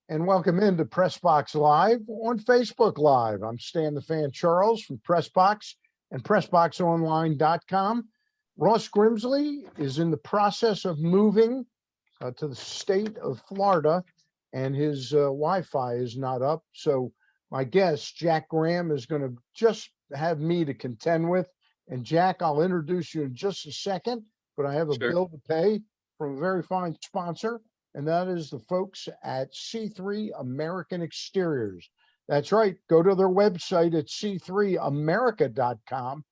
And welcome into Pressbox Live on Facebook Live. I'm Stan the Fan Charles from Pressbox and PressboxOnline.com. Ross Grimsley is in the process of moving to the state of Florida, and his Wi-Fi is not up. So my guest, Jack Graham, is going to just have me to contend with. And Jack, I'll introduce you in just a second, but I have a bill to pay from a very fine sponsor, and that is the folks at C3 American Exteriors. That's right. Go to their website at c3america.com.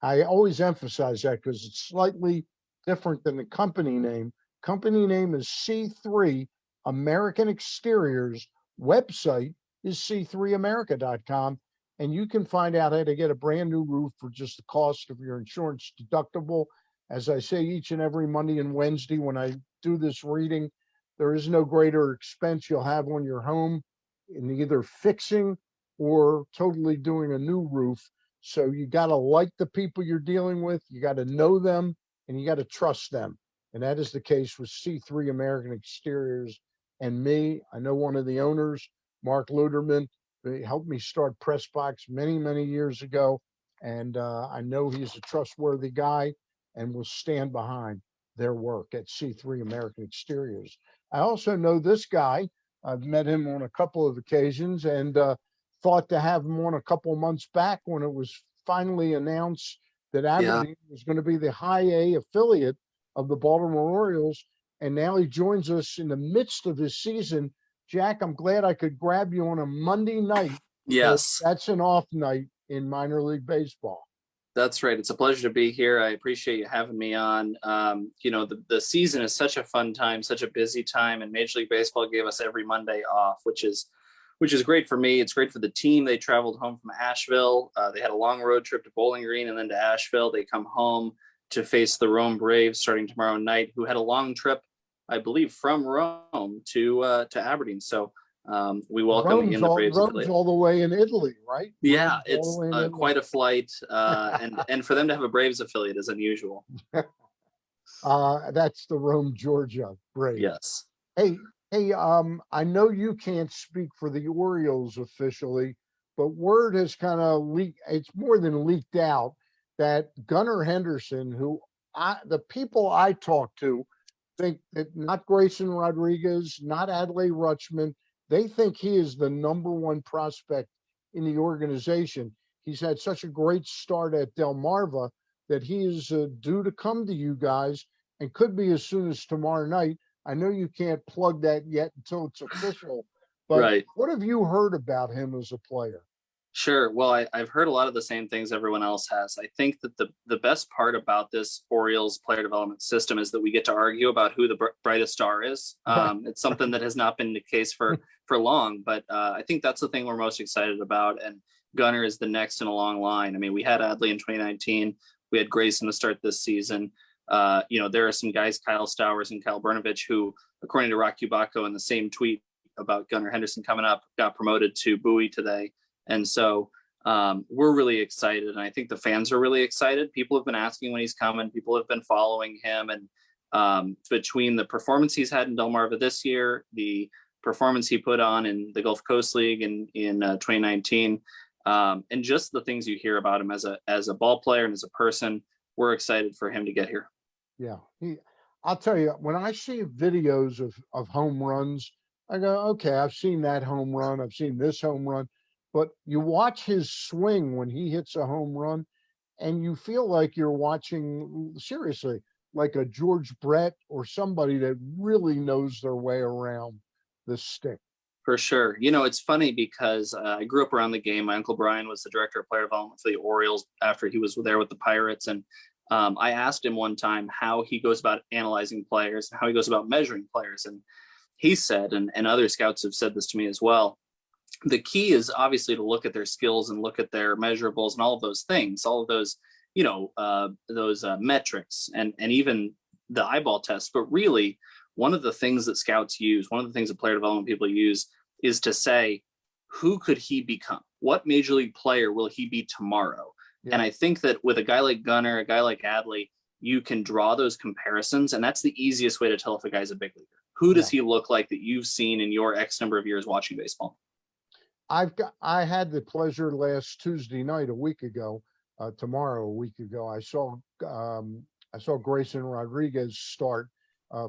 I always emphasize that because it's slightly different than the company name. Company name is C3 American Exteriors. Website is c3america.com. And you can find out how to get a brand new roof for just the cost of your insurance deductible. As I say each and every Monday and Wednesday when I do this reading, there is no greater expense you'll have on your home in either fixing or totally doing a new roof. So you got to like the people you're dealing with, you got to know them, and you got to trust them. And that is the case with C3 American Exteriors and me. I know one of the owners, Mark Luderman. They helped me start Pressbox many years ago. And I know he's a trustworthy guy and will stand behind their work at C3 American Exteriors. I also know this guy. I've met him on a couple of occasions and thought to have him on a couple of months back when it was finally announced that Aberdeen was going to be the high A affiliate of the Baltimore Orioles. And now he joins us in the midst of his season. Jack, I'm glad I could grab you on a Monday night. Yes. That's an off night in minor league baseball. That's right. It's a pleasure to be here. I appreciate you having me on. The season is such a fun time, such a busy time, and Major League Baseball gave us every Monday off, which is great for me. It's great for the team. They traveled home from Asheville. They had a long road trip to Bowling Green and then to Asheville. They come home to face the Rome Braves starting tomorrow night, who had a long trip, I believe, from Rome to Aberdeen. So we welcome in the Braves. Rome's all the way in Italy, right? Yeah, it's quite a flight, and for them to have a Braves affiliate is unusual. That's the Rome, Georgia Braves. Yes. Hey, I know you can't speak for the Orioles officially, but word has kind of leaked. It's more than leaked out that Gunnar Henderson, who the people I talk to think that not Grayson Rodriguez, not Adley Rutschman, they think he is the #1 prospect in the organization. He's had such a great start at Delmarva that he is due to come to you guys and could be as soon as tomorrow night. I know you can't plug that yet until it's official, but What have you heard about him as a player? Sure. Well, I've heard a lot of the same things everyone else has. I think that the best part about this Orioles player development system is that we get to argue about who the brightest star is. It's something that has not been the case for long, but I think that's the thing we're most excited about. And Gunnar is the next in a long line. I mean, we had Adley in 2019. We had Grayson to start this season. There are some guys, Kyle Stowers and Kyle Brnovich, who, according to Rock Cubaco in the same tweet about Gunnar Henderson coming up, got promoted to Bowie today. And so we're really excited. And I think the fans are really excited. People have been asking when he's coming. People have been following him. And between the performance he's had in Delmarva this year, the performance he put on in the Gulf Coast League in 2019, and just the things you hear about him as a ball player and as a person, we're excited for him to get here. Yeah. I'll tell you, when I see videos of home runs, I go, okay, I've seen that home run. I've seen this home run. But you watch his swing when he hits a home run, and you feel like you're watching, seriously, like a George Brett or somebody that really knows their way around the stick. For sure. It's funny because I grew up around the game. My Uncle Brian was the director of player development for the Orioles after he was there with the Pirates. And I asked him one time how he goes about analyzing players and how he goes about measuring players. And he said, and other scouts have said this to me as well, the key is obviously to look at their skills and look at their measurables and all of those things, all of those, metrics and even the eyeball test. But really, one of the things that scouts use, one of the things that player development people use is to say, who could he become? What major league player will he be tomorrow? Yeah. And I think that with a guy like Gunnar, a guy like Adley, you can draw those comparisons. And that's the easiest way to tell if a guy's a big leaguer. Who does he look like that you've seen in your X number of years watching baseball? I had the pleasure last Tuesday night, a week ago, tomorrow, a week ago, I saw Grayson Rodriguez start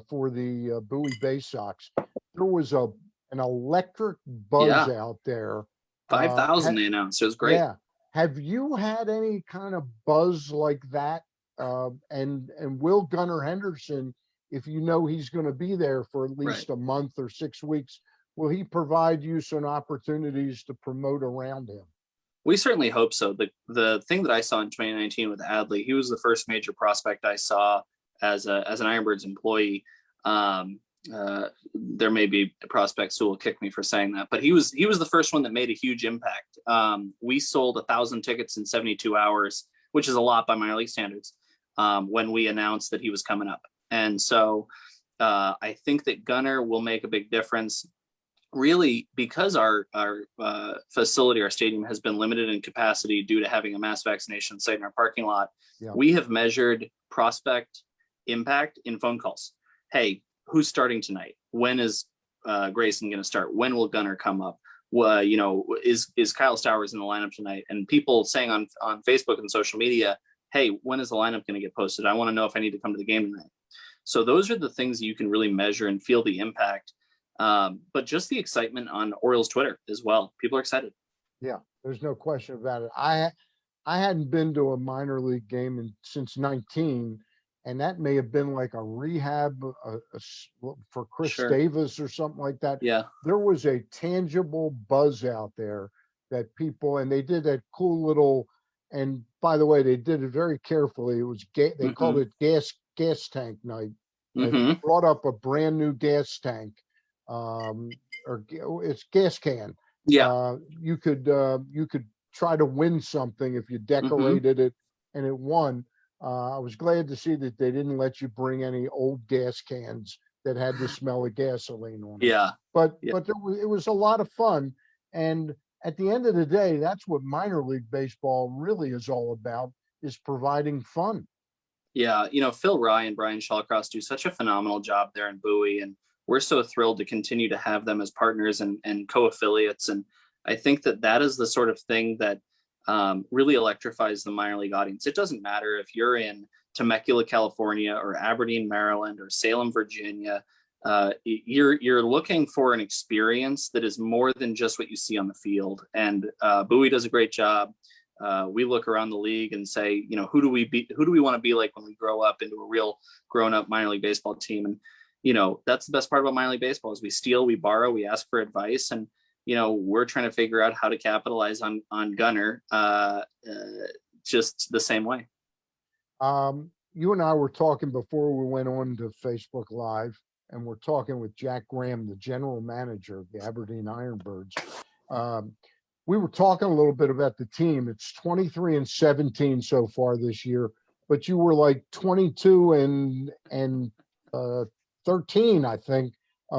for the Bowie Bay Sox. There was an electric buzz Yeah, out there. 5,000 they announced. It was great. Yeah. Have you had any kind of buzz like that? And Will Gunnar Henderson, if you know he's going to be there for at least a month or 6 weeks, will he provide you some opportunities to promote around him? We certainly hope so. The thing that I saw in 2019 with Adley, he was the first major prospect I saw as an IronBirds employee. There may be prospects who will kick me for saying that, but he was the first one that made a huge impact. We sold 1,000 tickets in 72 hours, which is a lot by minor league standards, when we announced that he was coming up. And so I think that Gunnar will make a big difference. Really, because our facility, our stadium, has been limited in capacity due to having a mass vaccination site in our parking lot, we have measured prospect impact in phone calls. Hey, who's starting tonight? When is Grayson going to start? When will Gunnar come up? Is Kyle Stowers in the lineup tonight? And people saying on Facebook and social media, hey, when is the lineup going to get posted? I want to know if I need to come to the game tonight. So those are the things that you can really measure and feel the impact. But just the excitement on Orioles Twitter as well. People are excited. Yeah, there's no question about it. I hadn't been to a minor league game since 19, and that may have been like a rehab for Chris Davis or something like that. Yeah. There was a tangible buzz out there that people, and they did that cool little, and by the way, they did it very carefully. It was, they called it gas tank night. They brought up a brand new gas tank. Or it's gas can. Yeah. You could try to win something if you decorated it and it won. I was glad to see that they didn't let you bring any old gas cans that had the smell of gasoline on them. Yeah. But it was a lot of fun. And at the end of the day, that's what minor league baseball really is all about, is providing fun. Yeah. Phil Rye and Brian Shawcross do such a phenomenal job there in Bowie, and we're so thrilled to continue to have them as partners and co-affiliates. And I think that is the sort of thing that really electrifies the minor league audience. It doesn't matter if you're in Temecula, California, or Aberdeen, Maryland, or Salem, Virginia. You're looking for an experience that is more than just what you see on the field. And Bowie does a great job. We look around the league and say, who do we want to be like when we grow up into a real grown-up minor league baseball team? And that's the best part about minor league baseball, is we steal, we borrow, we ask for advice, and we're trying to figure out how to capitalize on Gunnar just the same way. You and I were talking before we went on to Facebook Live, and we're talking with Jack Graham, the general manager of the Aberdeen IronBirds. We were talking a little bit about the team. It's 23-17 so far this year, but you were like 22 and 13, I think,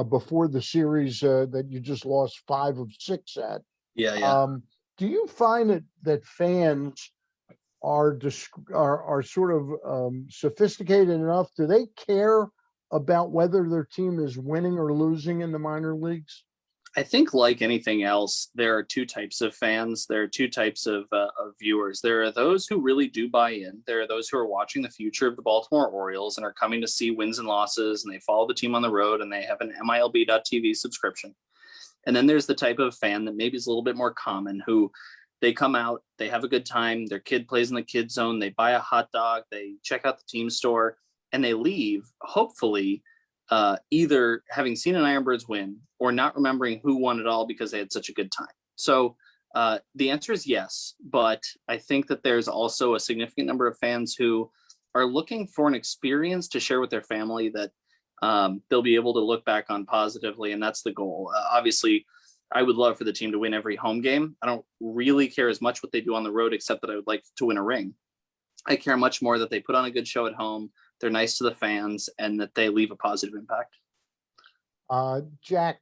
before the series that you just lost 5 of 6 at. Yeah. Do you find that fans are sort of sophisticated enough? Do they care about whether their team is winning or losing in the minor leagues? I think, like anything else, there are two types of fans. There are two types of viewers. There are those who really do buy in. There are those who are watching the future of the Baltimore Orioles and are coming to see wins and losses, and they follow the team on the road, and they have an MILB.TV subscription. And then there's the type of fan that maybe is a little bit more common, who they come out, they have a good time, their kid plays in the kid zone, they buy a hot dog, they check out the team store, and they leave, hopefully, either having seen an IronBirds win or not remembering who won it all because they had such a good time. So the answer is yes, but I think that there's also a significant number of fans who are looking for an experience to share with their family that they'll be able to look back on positively, and that's the goal. Obviously, I would love for the team to win every home game. I don't really care as much what they do on the road, except that I would like to win a ring. I care much more that they put on a good show at home, they're nice to the fans, and that they leave a positive impact. Jack,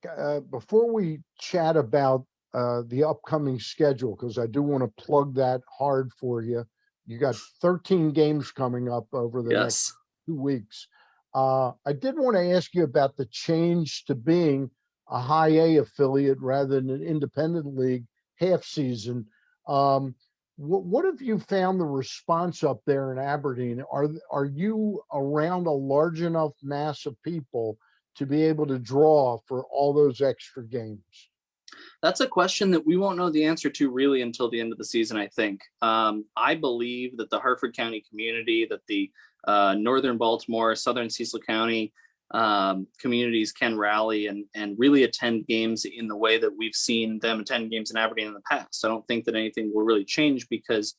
before we chat about the upcoming schedule, because I do want to plug that hard for you. You got 13 games coming up over the next 2 weeks. I did want to ask you about the change to being a high A affiliate rather than an independent league half season. What have you found the response up there in Aberdeen? Are you around a large enough mass of people to be able to draw for all those extra games? That's a question that we won't know the answer to really until the end of the season, I think. I believe that the Hartford County community, that the Northern Baltimore, Southern Cecil County communities can rally and really attend games in the way that we've seen them attend games in Aberdeen in the past. I don't think that anything will really change because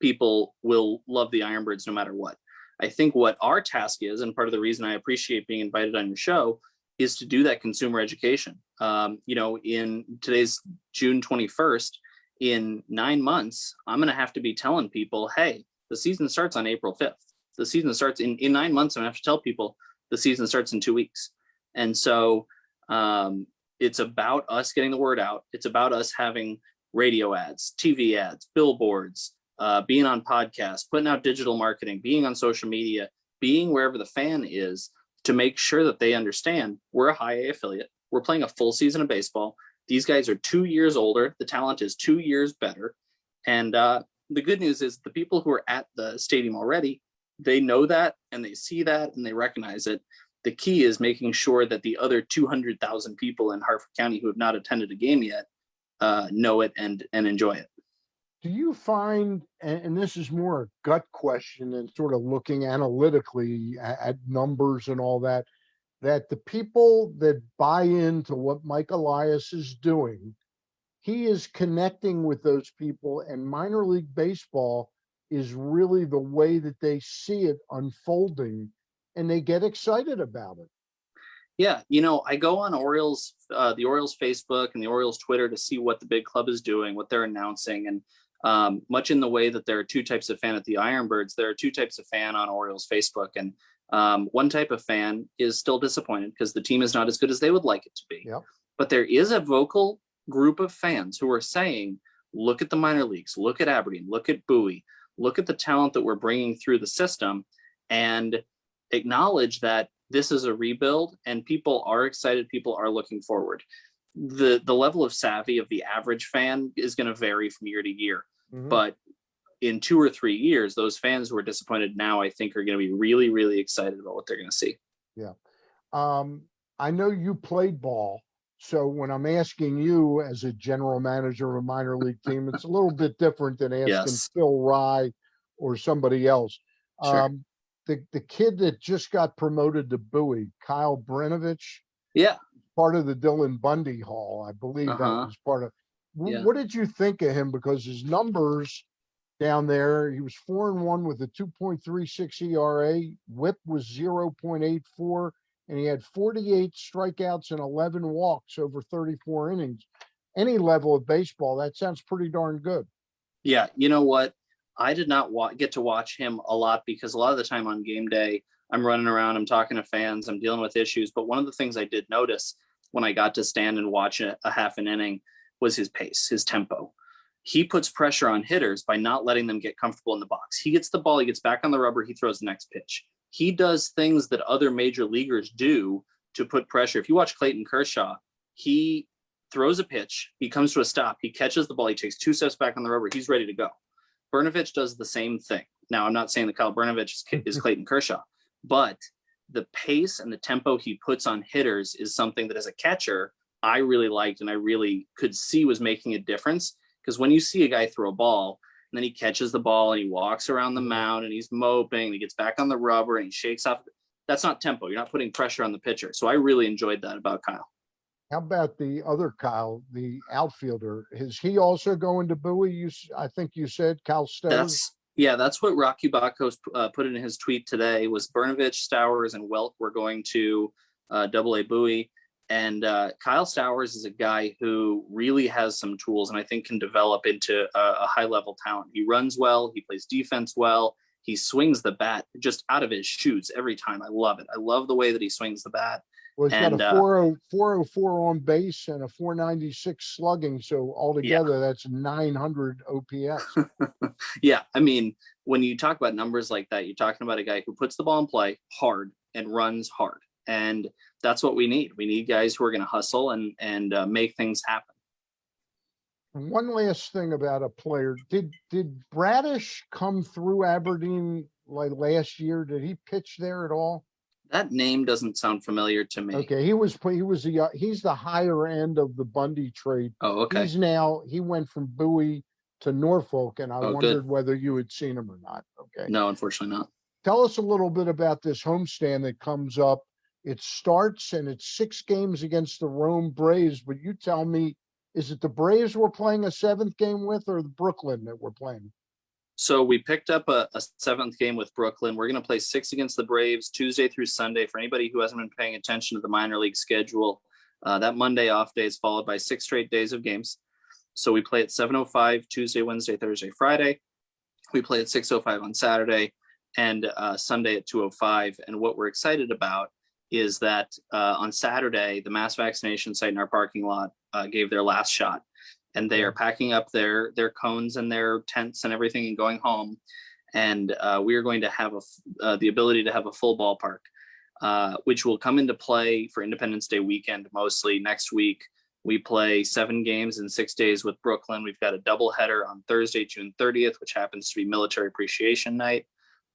people will love the Ironbirds no matter what. I think what our task is, and part of the reason I appreciate being invited on your show, is to do that consumer education. In today's June 21st, in 9 months, I'm going to have to be telling people, hey, the season starts on April 5th. The season starts in 9 months. I'm going to have to tell people the season starts in 2 weeks. And so it's about us getting the word out. It's about us having radio ads, TV ads, billboards, being on podcasts, putting out digital marketing, being on social media, being wherever the fan is, to make sure that they understand we're a high A affiliate. We're playing a full season of baseball. These guys are 2 years older. The talent is 2 years better. And the good news is the people who are at the stadium already, they know that and they see that and they recognize it. The key is making sure that the other 200,000 people in Hartford County who have not attended a game yet know it and enjoy it. Do you find, and this is more a gut question and sort of looking analytically at numbers and all that, that the people that buy into what Mike Elias is doing, he is connecting with those people, and minor league baseball is really the way that they see it unfolding, and they get excited about it. Yeah, I go on the Orioles Facebook and the Orioles Twitter to see what the big club is doing, what they're announcing, and much in the way that there are two types of fan at the Ironbirds, there are two types of fan on Orioles Facebook. And one type of fan is still disappointed because the team is not as good as they would like it to be. Yep. But there is a vocal group of fans who are saying, look at the minor leagues, look at Aberdeen, look at Bowie, look at the talent that we're bringing through the system, and acknowledge that this is a rebuild and people are excited, people are looking forward. The level of savvy of the average fan is going to vary from year to year. Mm-hmm. But in 2 or 3 years, those fans who are disappointed now, I think, are going to be really, really excited about what they're going to see. Yeah. I know you played ball. So when I'm asking you as a general manager of a minor league team, it's a little bit different than asking Phil Rye or somebody else. Sure. The kid that just got promoted to Bowie, Kyle Brinovich. Yeah. Part of the Dylan Bundy Hall, I believe that was part of. What did you think of him? Because his numbers down there, he was 4-1 with a 2.36 ERA. WHIP was 0.84, and he had 48 strikeouts and 11 walks over 34 innings. Any level of baseball, that sounds pretty darn good. Yeah, you know what? I did not get to watch him a lot because a lot of the time on game day, I'm running around, I'm talking to fans, I'm dealing with issues. But one of the things I did notice when I got to stand and watch a half an inning was his pace, his tempo. He puts pressure on hitters by not letting them get comfortable in the box. He gets the ball, he gets back on the rubber, he throws the next pitch. He does things that other major leaguers do to put pressure. If you watch Clayton Kershaw, he throws a pitch, he comes to a stop, he catches the ball, he takes 2 steps back on the rubber, he's ready to go. Brinovich does the same thing. Now, I'm not saying that Kyle Brinovich is Clayton Kershaw, but the pace and the tempo he puts on hitters is something that as a catcher, I really liked and I really could see was making a difference. Because when you see a guy throw a ball and then he catches the ball and he walks around the mound and he's moping and he gets back on the rubber and he shakes off, that's not tempo. You're not putting pressure on the pitcher. So I really enjoyed that about Kyle. How about the other Kyle, the outfielder? Is he also going to Bowie? I think you said Kyle Stowers. That's what Rocky Bakos put in his tweet today. Was Brinovich, Stowers, and Welk were going to Double-A Bowie, and Kyle Stowers is a guy who really has some tools, and I think can develop into a high-level talent. He runs well, he plays defense well, he swings the bat just out of his shoes every time. I love it. I love the way that he swings the bat. Well, he's got a 404 on base and a 496 slugging. So altogether, that's 900 OPS. Yeah. I mean, when you talk about numbers like that, you're talking about a guy who puts the ball in play hard and runs hard. And that's what we need. We need guys who are going to hustle and make things happen. One last thing about a player. Did Bradish come through Aberdeen like last year? Did he pitch there at all? That name doesn't sound familiar to me. Okay, he's the higher end of the Bundy trade. Oh, okay. He went from Bowie to Norfolk, and I wondered good. whether you had seen him or not. Okay. No, unfortunately not. Tell us a little bit about this homestand that comes up. It starts and it's 6 games against the Rome Braves, but you tell me, is it the Braves we're playing a 7th game with, or the Brooklyn that we're playing? So we picked up a 7th game with Brooklyn. We're going to play 6 against the Braves Tuesday through Sunday. For anybody who hasn't been paying attention to the minor league schedule, that Monday off day is followed by 6 straight days of games. So we play at 7:05 Tuesday, Wednesday, Thursday, Friday. We play at 6:05 on Saturday, and Sunday at 2:05. And what we're excited about is that on Saturday, the mass vaccination site in our parking lot gave their last shot, and they are packing up their cones and their tents and everything and going home. And we are going to have the ability to have a full ballpark, which will come into play for Independence Day weekend, mostly next week. We play 7 games in 6 days with Brooklyn. We've got a doubleheader on Thursday, June 30th, which happens to be Military Appreciation Night.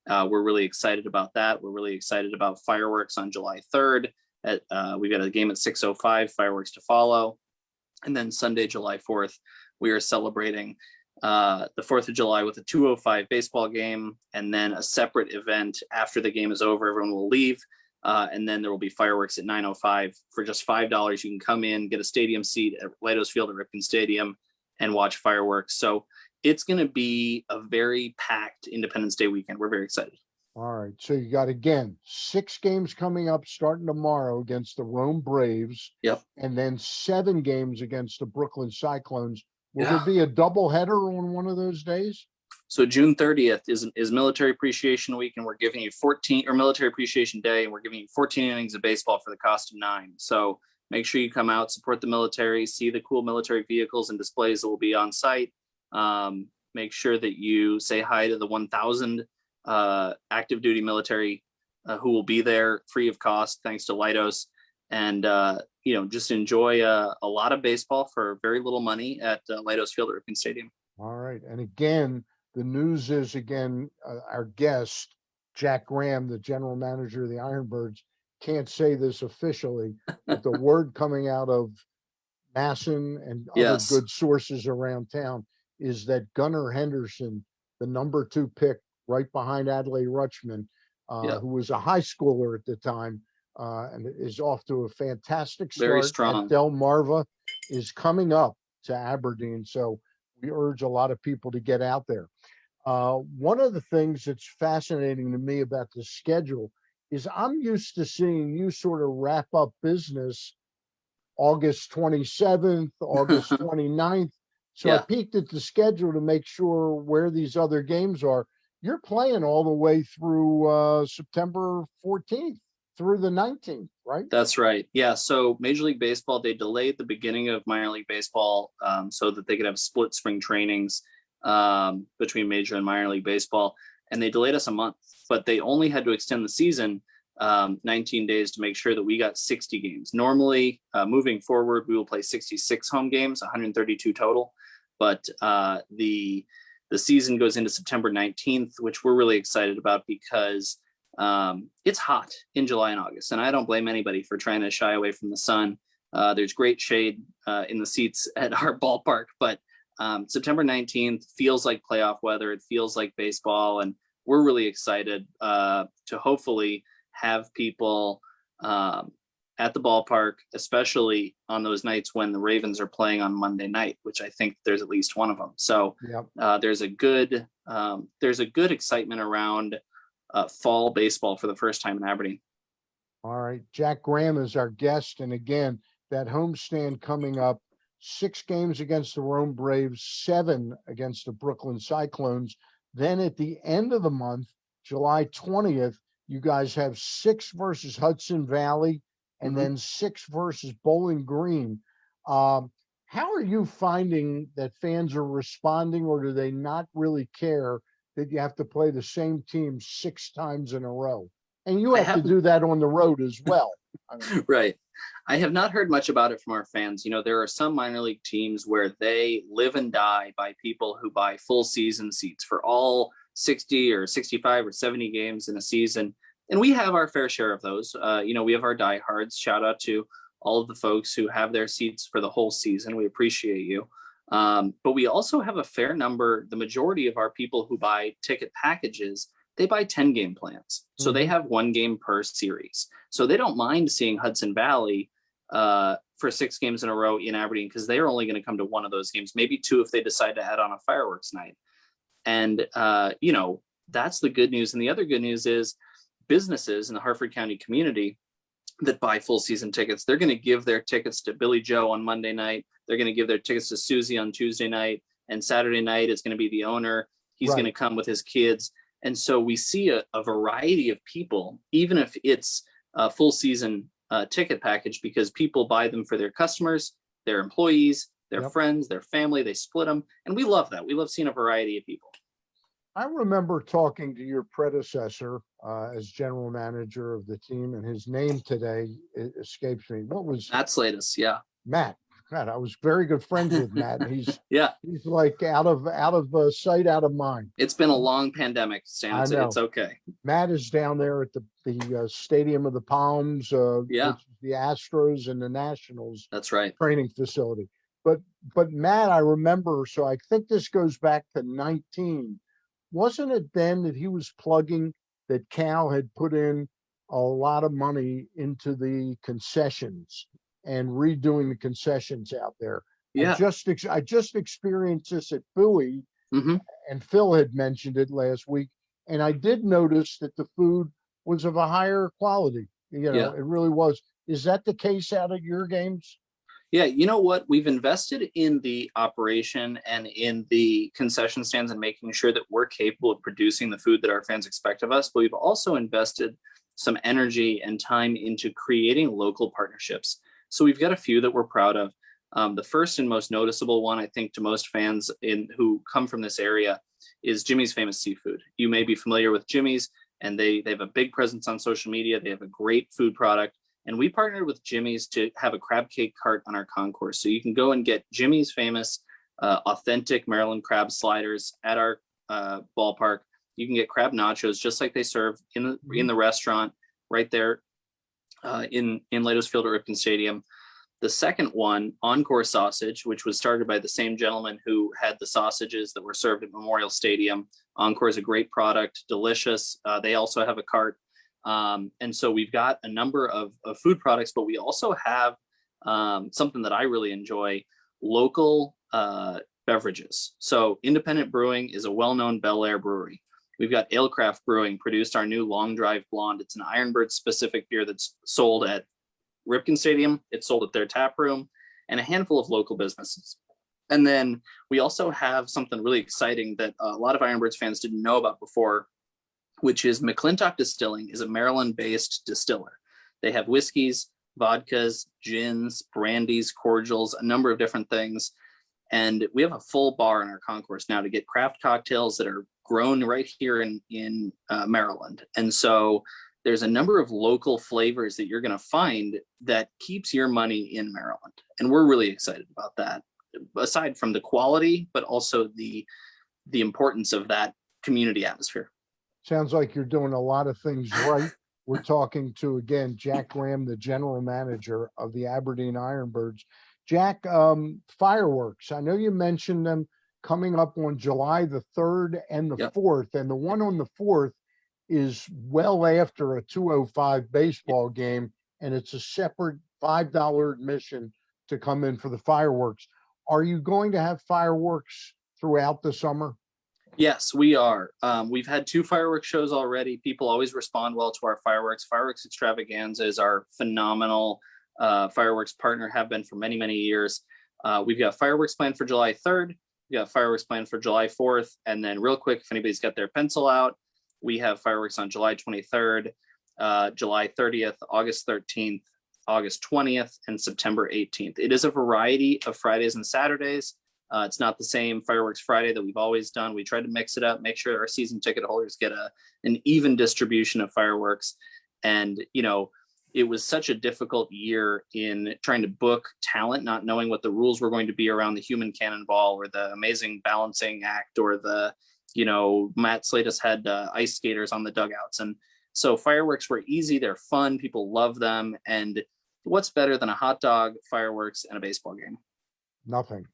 We're really excited about that. We're really excited about fireworks on July 3rd. We've got a game at 6:05, fireworks to follow. And then Sunday, July 4th, we are celebrating the 4th of July with a 2:05 baseball game, and then a separate event after the game is over. Everyone will leave. And then there will be fireworks at 9:05 for just $5. You can come in, get a stadium seat at Leidos Field at Ripken Stadium, and watch fireworks. So it's going to be a very packed Independence Day weekend. We're very excited. All right. So you got, again, 6 games coming up starting tomorrow against the Rome Braves. Yep. And then 7 games against the Brooklyn Cyclones. Will there be a doubleheader on one of those days? So June 30th is Military Appreciation Week, and we're giving you 14, or Military Appreciation Day, and we're giving you 14 innings of baseball for the cost of 9. So make sure you come out, support the military, see the cool military vehicles and displays that will be on site. Make sure that you say hi to the 1,000 active duty military who will be there free of cost, thanks to Leidos. And just enjoy a lot of baseball for very little money at Leidos Field at Ripken Stadium. All right. And again, the news is, our guest, Jack Graham, the general manager of the IronBirds, can't say this officially, but the word coming out of Masson and other good sources around town is that Gunnar Henderson, the number 2 pick right behind Adlai Rutschman, who was a high schooler at the time, and is off to a fantastic start. Very strong. At Delmarva, is coming up to Aberdeen. So we urge a lot of people to get out there. One of the things that's fascinating to me about the schedule is I'm used to seeing you sort of wrap up business August 27th, August 29th. So I peeked at the schedule to make sure where these other games are. You're playing all the way through September 14th through the 19th, right? That's right. Yeah. So Major League Baseball, they delayed the beginning of minor league baseball so that they could have split spring trainings between major and minor league baseball. And they delayed us a month, but they only had to extend the season 19 days to make sure that we got 60 games. Normally, moving forward, we will play 66 home games, 132 total. But the season goes into September 19th, which we're really excited about because it's hot in July and August. And I don't blame anybody for trying to shy away from the sun. There's great shade in the seats at our ballpark, but September 19th feels like playoff weather. It feels like baseball. And we're really excited to hopefully have people at the ballpark, especially on those nights when the Ravens are playing on Monday night, which I think there's at least one of them. So there's a good excitement around fall baseball for the first time in Aberdeen. All right. Jack Graham is our guest. And again, that homestand coming up, 6 games against the Rome Braves, 7 against the Brooklyn Cyclones. Then at the end of the month, July 20th, you guys have 6 versus Hudson Valley and then 6 versus Bowling Green. How are you finding that fans are responding, or do they not really care that you have to play the same team 6 times in a row? And you I have to haven't do that on the road as well. I mean, right. I have not heard much about it from our fans. Right. I have not heard much about it from our fans. You know, there are some minor league teams where they live and die by people who buy full season seats for all 60 or 65 or 70 games in a season. And we have our fair share of those. You know, we have our diehards. Shout out to all of the folks who have their seats for the whole season. We appreciate you. But we also have a fair number, the majority of our people who buy ticket packages, they buy 10 game plans. So they have one game per series. So they don't mind seeing Hudson Valley for 6 games in a row in Aberdeen, because they're only going to come to one of those games, maybe 2 if they decide to add on a fireworks night. And, you know, that's the good news. And the other good news is businesses in the Harford County community that buy full season tickets, they're going to give their tickets to Billy Joe on Monday night. They're going to give their tickets to Susie on Tuesday night. And Saturday night is going to be the owner. He's going to come with his kids. And so we see a variety of people, even if it's a full season ticket package, because people buy them for their customers, their employees, their friends, their family. They split them. And we love that. We love seeing a variety of people. I remember talking to your predecessor as general manager of the team, and his name today escapes me. What was Matt Slatus? Yeah. Matt. God, I was very good friends with Matt. And he's he's like out of sight, out of mind. It's been a long pandemic, Stan. It's okay. Matt is down there at the Stadium of the Palms, which is the Astros and the Nationals. That's right. Training facility. But Matt, I remember. So I think this goes back to 19. Wasn't it then that he was plugging that Cal had put in a lot of money into the concessions and redoing the concessions out there? Yeah. I just experienced this at Bowie, and Phil had mentioned it last week. And I did notice that the food was of a higher quality. You know, it really was. Is that the case out at your games? Yeah, you know what? We've invested in the operation and in the concession stands and making sure that we're capable of producing the food that our fans expect of us. But we've also invested some energy and time into creating local partnerships. So we've got a few that we're proud of. The first and most noticeable one, I think, to most fans who come from this area is Jimmy's Famous Seafood. You may be familiar with Jimmy's, and they have a big presence on social media. They have a great food product. And we partnered with Jimmy's to have a crab cake cart on our concourse. So you can go and get Jimmy's famous authentic Maryland crab sliders at our ballpark. You can get crab nachos just like they serve in the restaurant right there in Leidos Field at Ripken Stadium. The second one, Encore Sausage, which was started by the same gentleman who had the sausages that were served at Memorial Stadium. Encore is a great product, delicious. They also have a cart. And so we've got a number of food products, but we also have something that I really enjoy, local beverages. So Independent Brewing is a well-known Bel Air brewery. We've got Alecraft Brewing produced our new Long Drive Blonde. It's an IronBirds specific beer that's sold at Ripken Stadium. It's sold at their tap room, and a handful of local businesses. And then we also have something really exciting that a lot of IronBirds fans didn't know about before, which is McClintock Distilling is a Maryland-based distiller. They have whiskeys, vodkas, gins, brandies, cordials, a number of different things. And we have a full bar in our concourse now to get craft cocktails that are grown right here in Maryland. And so there's a number of local flavors that you're going to find that keeps your money in Maryland. And we're really excited about that, aside from the quality, but also the importance of that community atmosphere. Sounds like you're doing a lot of things right. We're talking to, again, Jack Graham, the general manager of the Aberdeen IronBirds. Jack, fireworks. I know you mentioned them coming up on July the 3rd and the 4th, and the one on the 4th is well after a 2:05 baseball game, and it's a separate $5 admission to come in for the fireworks. Are you going to have fireworks throughout the summer? Yes, we are. We've had 2 fireworks shows already. People always respond well to our fireworks. Fireworks Extravaganza is our phenomenal fireworks partner, have been for many, many years. We've got fireworks planned for July 3rd. We got fireworks planned for July 4th. And then real quick, if anybody's got their pencil out, we have fireworks on July 23rd, July 30th, August 13th, August 20th, and September 18th. It is a variety of Fridays and Saturdays. It's not the same Fireworks Friday that we've always done. We tried to mix it up, make sure our season ticket holders get an even distribution of fireworks. And, it was such a difficult year in trying to book talent, not knowing what the rules were going to be around the human cannonball or the amazing balancing act or the, Matt Slatus had ice skaters on the dugouts. And so fireworks were easy. They're fun. People love them. And what's better than a hot dog, fireworks, and a baseball game? Nothing.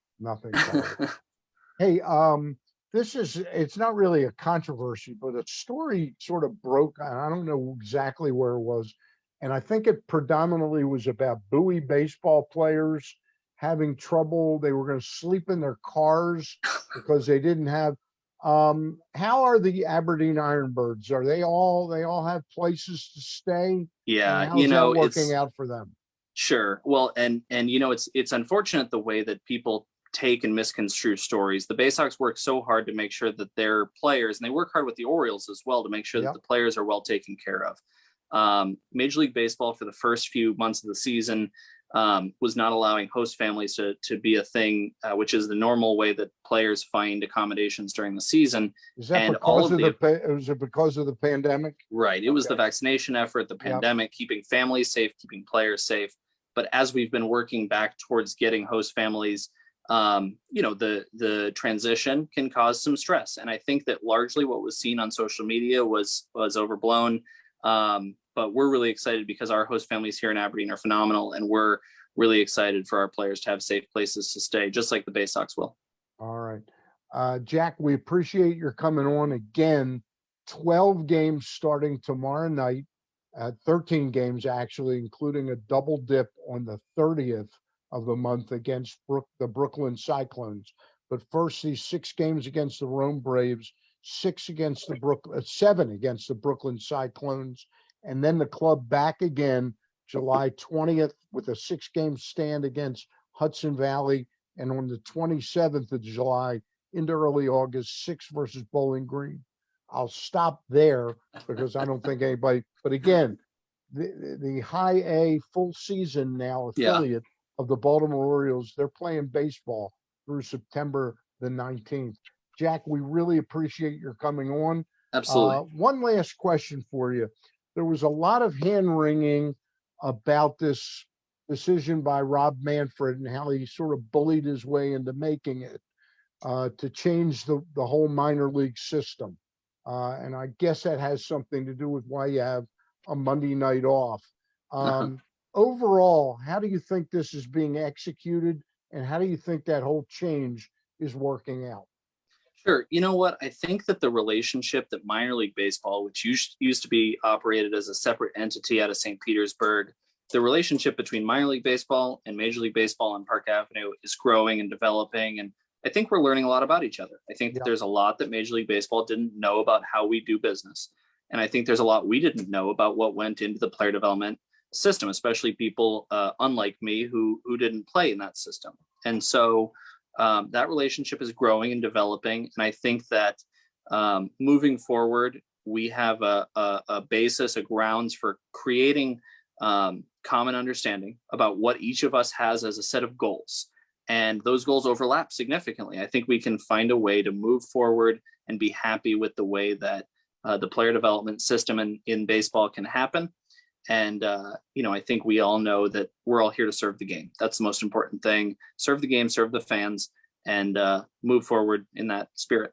Hey, it's not really a controversy, but a story sort of broke. I don't know exactly where it was. And I think it predominantly was about Bowie baseball players having trouble. They were going to sleep in their cars because they didn't have. How are the Aberdeen IronBirds? Are they all have places to stay? Yeah, And how's that working out for them? Sure. Well, and it's unfortunate the way that people take and misconstrue stories. The Bay Sox work so hard to make sure that their players, and they work hard with the Orioles as well, to make sure that the players are well taken care of. Major League Baseball for the first few months of the season was not allowing host families to be a thing, which is the normal way that players find accommodations during the season. Is that because of the pandemic? Right. It was the vaccination effort, the pandemic, keeping families safe, keeping players safe. But as we've been working back towards getting host families, the transition can cause some stress. And I think that largely what was seen on social media was overblown. But we're really excited because our host families here in Aberdeen are phenomenal, and we're really excited for our players to have safe places to stay, just like the Bay Sox will. All right. Jack, we appreciate your coming on again. 12 games starting tomorrow night, 13 games actually, including a double dip on the 30th of the month against the Brooklyn Cyclones. But first, these 6 games against the Rome Braves, 7 against the Brooklyn Cyclones, and then the club back again July 20th with a 6-game stand against Hudson Valley, and on the 27th of July into early August, 6 versus Bowling Green. I'll stop there because I don't think anybody, but again, the high A full season now affiliate of the Baltimore Orioles, they're playing baseball through September the 19th. Jack, we really appreciate your coming on. Absolutely. One last question for you. There was a lot of hand-wringing about this decision by Rob Manfred and how he sort of bullied his way into making it to change the whole minor league system. And I guess that has something to do with why you have a Monday night off. Overall, how do you think this is being executed, and how do you think that whole change is working out? Sure. You know what? I think that the relationship that minor league baseball, which used to be operated as a separate entity out of St. Petersburg, the relationship between minor league baseball and Major League Baseball on Park Avenue is growing and developing. And I think we're learning a lot about each other. I think that there's a lot that Major League Baseball didn't know about how we do business. And I think there's a lot we didn't know about what went into the player development system, especially people unlike me who didn't play in that system. And so that relationship is growing and developing. And I think that moving forward, we have a basis, a grounds for creating common understanding about what each of us has as a set of goals. And those goals overlap significantly. I think we can find a way to move forward and be happy with the way that the player development system in baseball can happen. And, I think we all know that we're all here to serve the game. That's the most important thing. Serve the game, serve the fans, and move forward in that spirit.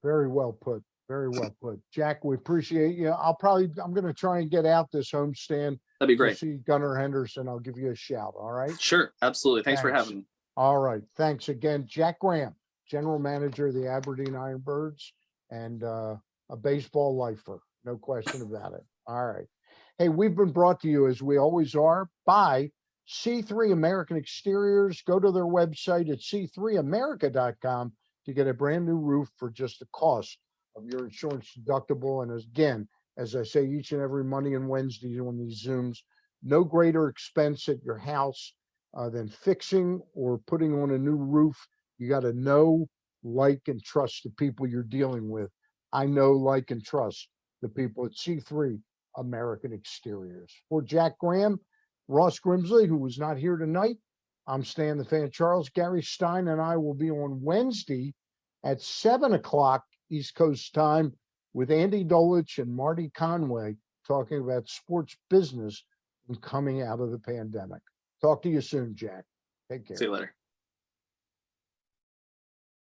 Very well put. Very well put. Jack, we appreciate you. I'm going to try and get out this homestand. That'd be great. See Gunnar Henderson. I'll give you a shout. All right. Sure. Absolutely. Thanks for having me. All right. Thanks again. Jack Graham, General Manager of the Aberdeen IronBirds and a baseball lifer. No question about it. All right. Hey, we've been brought to you, as we always are, by C3 American Exteriors. Go to their website at c3america.com to get a brand new roof for just the cost of your insurance deductible. And again, as I say each and every Monday and Wednesday on these Zooms, no greater expense at your house than fixing or putting on a new roof. You got to know, like, and trust the people you're dealing with. I know, like, and trust the people at C3 American Exteriors. For Jack Graham, Ross Grimsley, who was not here tonight, I'm Stan the Fan Charles. Gary Stein and I will be on Wednesday at 7 o'clock East Coast time with Andy Dolich and Marty Conway talking about sports business and coming out of the pandemic. Talk to you soon, Jack. Take care. See you later.